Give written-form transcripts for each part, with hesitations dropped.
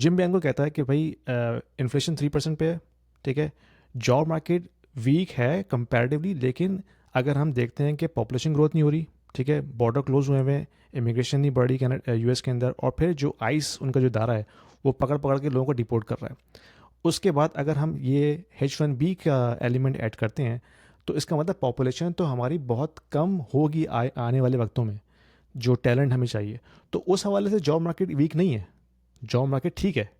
Gym बैंको कहता है कि भाई इन्फ्लेशन 3% पे है, ठीक है। जॉब मार्केट वीक है कंपैरेटिवली, लेकिन अगर हम देखते हैं कि पॉपुलेशन ग्रोथ नहीं हो रही, ठीक है, बॉर्डर क्लोज हुए हुए हैं, इमिग्रेशन नहीं बढ़ रही कैनेडा यूएस के अंदर, और फिर जो आइस उनका जो दायरा है वो पकड़ पकड़ के लोगों को डिपोर्ट कर रहा है। उसके बाद अगर हम ये H1B का एलिमेंट ऐड करते हैं, तो इसका मतलब पॉपुलेशन तो हमारी बहुत कम होगी आने वाले वक्तों में, जो टैलेंट हमें चाहिए। तो उस हवाले से जॉब मार्केट वीक नहीं है, जॉब मार्केट ठीक है।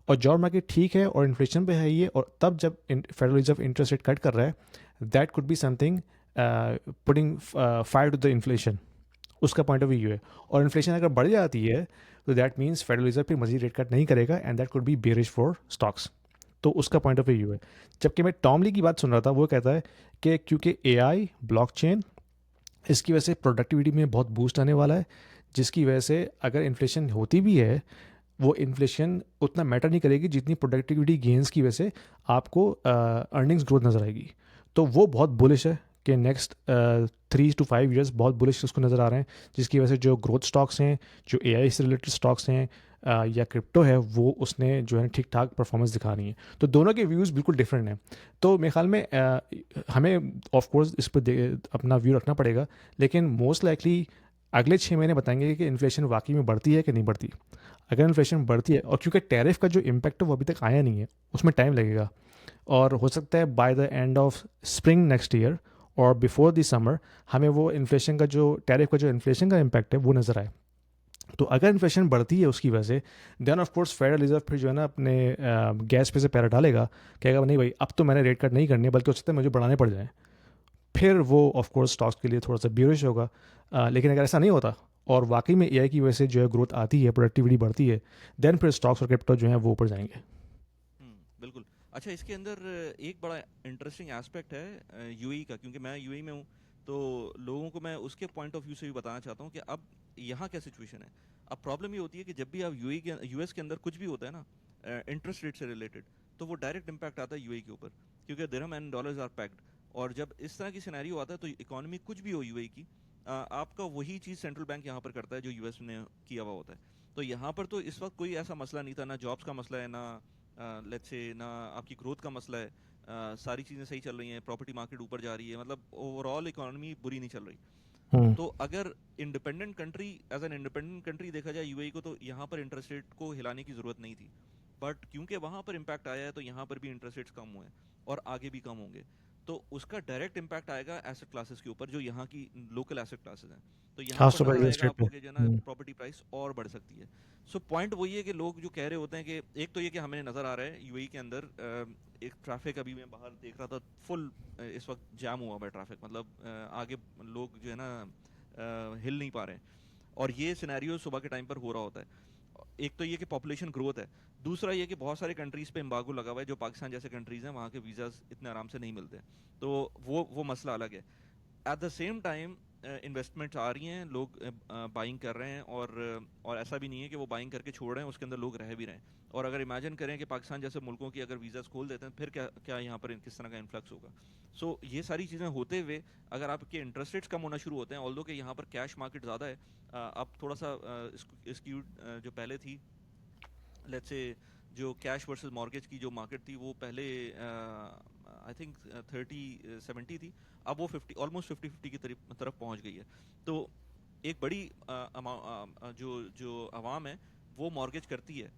और जॉब मार्केट ठीक है और इन्फ्लेशन पे है ये, और तब जब federal reserve interest rate cut कर रहा है, that could be something putting fire to the inflation. उसका पॉइंट ऑफ व्यू है। और इन्फ्लेशन अगर बढ़ जाती है तो दैट मीन्स फेडरल रिजर्व फिर मजीद रेट कट नहीं करेगा, and that could B bearish for stocks. तो उसका पॉइंट ऑफ व्यू है। जबकि मैं टॉम ली की बात सुन रहा था, वो कहता है कि क्योंकि एआई ब्लॉकचेन, इसकी वजह से प्रोडक्टिविटी में बहुत बूस्ट आने वाला है, जिसकी वजह से अगर इन्फ्लेशन होती भी है, वो इन्फ्लेशन उतना मैटर नहीं करेगी जितनी प्रोडक्टिविटी गेन्स की वजह से आपको अर्निंग्स ग्रोथ नज़र आएगी। तो वो बहुत बुलिश है कि नेक्स्ट 3 to 5 ईयर्स बहुत बुलिश उसको नज़र आ रहे हैं, जिसकी वजह से जो ग्रोथ स्टॉक्स हैं, जो एआई से रिलेटेड स्टॉक्स हैं, या क्रिप्टो है, वो उसने जो है ठीक ठाक परफॉर्मेंस दिखा रही है। तो दोनों के व्यूज़ बिल्कुल डिफरेंट हैं। तो मेरे ख्याल में हमें ऑफ कोर्स इस पर अपना व्यू रखना पड़ेगा, लेकिन मोस्ट लाइकली अगले 6 महीने बताएंगे कि इन्फ्लेशन वाकई में बढ़ती है कि नहीं बढ़ती। अगर इन्फ्लेशन बढ़ती है, और क्योंकि टैरिफ का जो इम्पैक्ट है वो अभी तक आया नहीं है, उसमें टाइम लगेगा, और हो सकता है by the end of spring next year और बिफोर द समर हमें वो इन्फ्लेशन का जो टैरिफ का जो इन्फ्लेशन का इम्पैक्ट है वो नज़र आए। तो अगर इन्फ्लेशन बढ़ती है उसकी वजह से, then of course federal reserve फिर जो है ना अपने गैस पे से पैर डालेगा, कहेगा नहीं भाई अब तो मैंने रेट कट नहीं करने, बल्कि हो सकता है मुझे बढ़ाने पड़ जाए। फिर वो ऑफ कोर्स स्टॉक्स के लिए थोड़ा सा बेरिश होगा। लेकिन अगर ऐसा नहीं होता और वाकई में एआई की वजह से जो है ग्रोथ आती है, प्रोडक्टिविटी बढ़ती है, देन फिर स्टॉक्स और क्रिप्टो जो है वो ऊपर जाएंगे। बिल्कुल। अच्छा, इसके अंदर एक बड़ा इंटरेस्टिंग एस्पेक्ट है यूएई का, क्योंकि मैं यूएई में हूँ। तो लोगों को मैं उसके पॉइंट ऑफ व्यू से भी बताना चाहता हूँ कि अब यहाँ क्या सिचुएशन है। अब प्रॉब्लम ये होती है कि जब भी आप यूएई के यूएस के अंदर कुछ भी होता है ना इंटरेस्ट रेट से रिलेटेड, तो वो डायरेक्ट इम्पैक्ट आता है यूएई के ऊपर, क्योंकि दिरहम एंड डॉलर्स आर पैक्ड। और जब इस तरह की सिनेरियो आता है तो इकोनॉमी कुछ भी हो यूएई की, आपका वही चीज़ सेंट्रल बैंक यहाँ पर करता है जो यूएस ने किया हुआ होता है। तो यहाँ पर तो इस वक्त कोई ऐसा मसला नहीं था, ना जॉब्स का मसला है, ना लेट्स से ना आपकी ग्रोथ का मसला है। सारी चीज़ें सही चल रही हैं, प्रॉपर्टी मार्केट ऊपर जा रही है, मतलब ओवरऑल इकोनॉमी बुरी नहीं चल रही। हम्म। तो अगर independent country, as an independent country देखा जाए यूएई को, तो यहाँ पर इंटरेस्ट रेट को हिलाने की ज़रूरत नहीं थी। बट क्योंकि वहाँ पर इम्पैक्ट आया है तो यहाँ पर भी इंटरेस्ट रेट्स कम हुए हैं और आगे भी कम होंगे। तो उसका डायरेक्ट इम्पैक्ट आएगा एसेट क्लासेस के ऊपर, जो यहाँ की लोकल एसेट क्लासेस हैं। तो यहाँ पर खास तौर पर नज़र रियल आएगा एस्टेट पे। आपको कि जो है ना प्रॉपर्टी प्राइस और बढ़ सकती है। सो पॉइंट वही है कि लोग जो कह रहे होते हैं कि एक तो ये कि हमें नज़र आ रहा है यूएई के अंदर एक ट्रैफिक, अभी मैं बाहर देख रहा था, फुल इस वक्त जाम हुआ हुआ है ट्रैफिक, मतलब आगे लोग जो है ना हिल नहीं पा रहे हैं। और ये सिनेरियो सुबह के टाइम पर हो रहा होता है। एक तो ये कि पॉपुलेशन ग्रोथ है, दूसरा ये कि बहुत सारे कंट्रीज पे एम्बार्गो लगा हुआ है, जो पाकिस्तान जैसे कंट्रीज हैं वहाँ के वीज़ाज इतने आराम से नहीं मिलते। तो वो मसला अलग है। At the same time investments आ रही हैं, लोग बाइंग कर रहे हैं, और ऐसा भी नहीं है कि वो बाइंग करके छोड़ रहे हैं, उसके अंदर लोग रह भी रहे हैं। और अगर इमेजिन करें कि पाकिस्तान जैसे मुल्कों की अगर वीज़ास खोल देते हैं, फिर क्या क्या यहाँ पर किस तरह का इन्फ्लक्स होगा। ये सारी चीज़ें होते हुए अगर आपके इंटरेस्ट रेट्स कम होना शुरू होते हैं, ऑल्दो कि यहाँ पर कैश मार्केट ज़्यादा है, अब थोड़ा सा इसकी जो पहले थी, लेट्स से जो कैश वर्सेस मॉर्गेज की जो मार्केट थी, वो पहले आई थिंक 30-70 थी। अब वो 50, ऑलमोस्ट 50-50 की तरफ पहुंच गई है। तो एक बड़ी जो जो आवाम है वो मॉर्गेज करती है।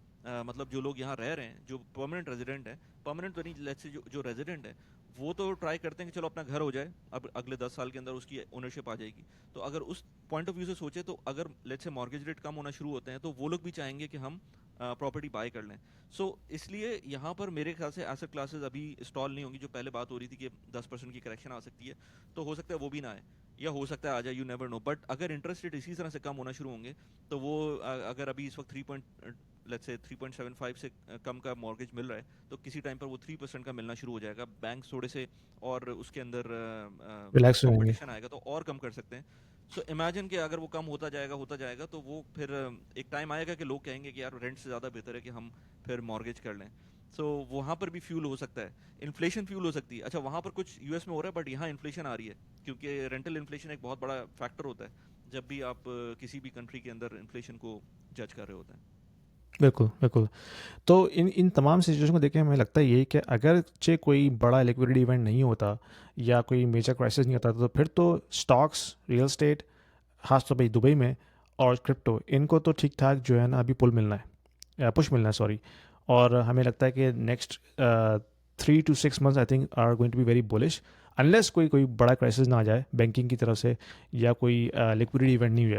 मतलब जो लोग यहाँ रह रहे हैं, जो परमानेंट रेजिडेंट है, परमानेंट तो नहीं, लेट्स से जो रेजिडेंट है, वो तो ट्राई करते हैं कि चलो अपना घर हो जाए, अब अगले 10 साल के अंदर उसकी ओनरशिप आ जाएगी। तो अगर उस पॉइंट ऑफ व्यू से सोचे, तो अगर लेट्स से मॉर्गेज रेट कम होना शुरू होते हैं, तो वो लोग भी चाहेंगे कि हम प्रॉपर्टी बाय कर लें। इसलिए यहाँ पर मेरे ख्याल से एसेट क्लासेस अभी स्टॉल नहीं होंगी। जो पहले बात हो रही थी कि 10% की करेक्शन आ सकती है, तो हो सकता है वो भी ना आए, या हो सकता है आ जाए, यू नेवर नो। बट अगर इंटरेस्ट रेट इसी तरह से कम होना शुरू होंगे, तो वो अगर अभी इस वक्त 3.75 से कम का मॉर्गेज मिल रहा है, तो किसी टाइम पर वो 3% का मिलना शुरू हो जाएगा। बैंक थोड़े से और उसके अंदर रिलैक्स हो जाएंगे। कंपटीशन आएगा तो और कम कर सकते हैं। इमेजिन कि अगर वो कम होता जाएगा, तो वो फिर एक टाइम आएगा कि लोग कहेंगे कि यार रेंट से ज़्यादा बेहतर है कि हम फिर मॉर्गेज कर लें। वहाँ पर भी फ्यूल हो सकता है, इन्फ्लेशन फ्यूल हो सकती है। अच्छा, वहाँ पर कुछ यूएस में हो रहा है, बट यहाँ इन्फ्लेशन आ रही है, क्योंकि रेंटल इन्फ्लेशन एक बहुत बड़ा फैक्टर होता है जब भी आप किसी भी कंट्री के अंदर इन्फ्लेशन को जज कर रहे होते हैं। बिल्कुल, बिल्कुल। तो इन इन तमाम सिचुएशन को देख के हमें लगता है यही कि अगर चे कोई बड़ा लिक्विडिटी इवेंट नहीं होता या कोई मेजर क्राइसिस नहीं होता तो फिर तो स्टॉक्स, रियल एस्टेट, खास तौर पे दुबई में, और क्रिप्टो, इनको तो ठीक ठाक जो है ना अभी पुल मिलना है, या पुश मिलना है, सॉरी। और हमें लगता है कि next 3 to 6 months I think are going to be very bullish, unless कोई कोई बड़ा क्राइसिस ना आ जाए बैंकिंग की तरफ से, या कोई लिक्विडिटी इवेंट नहीं हुआ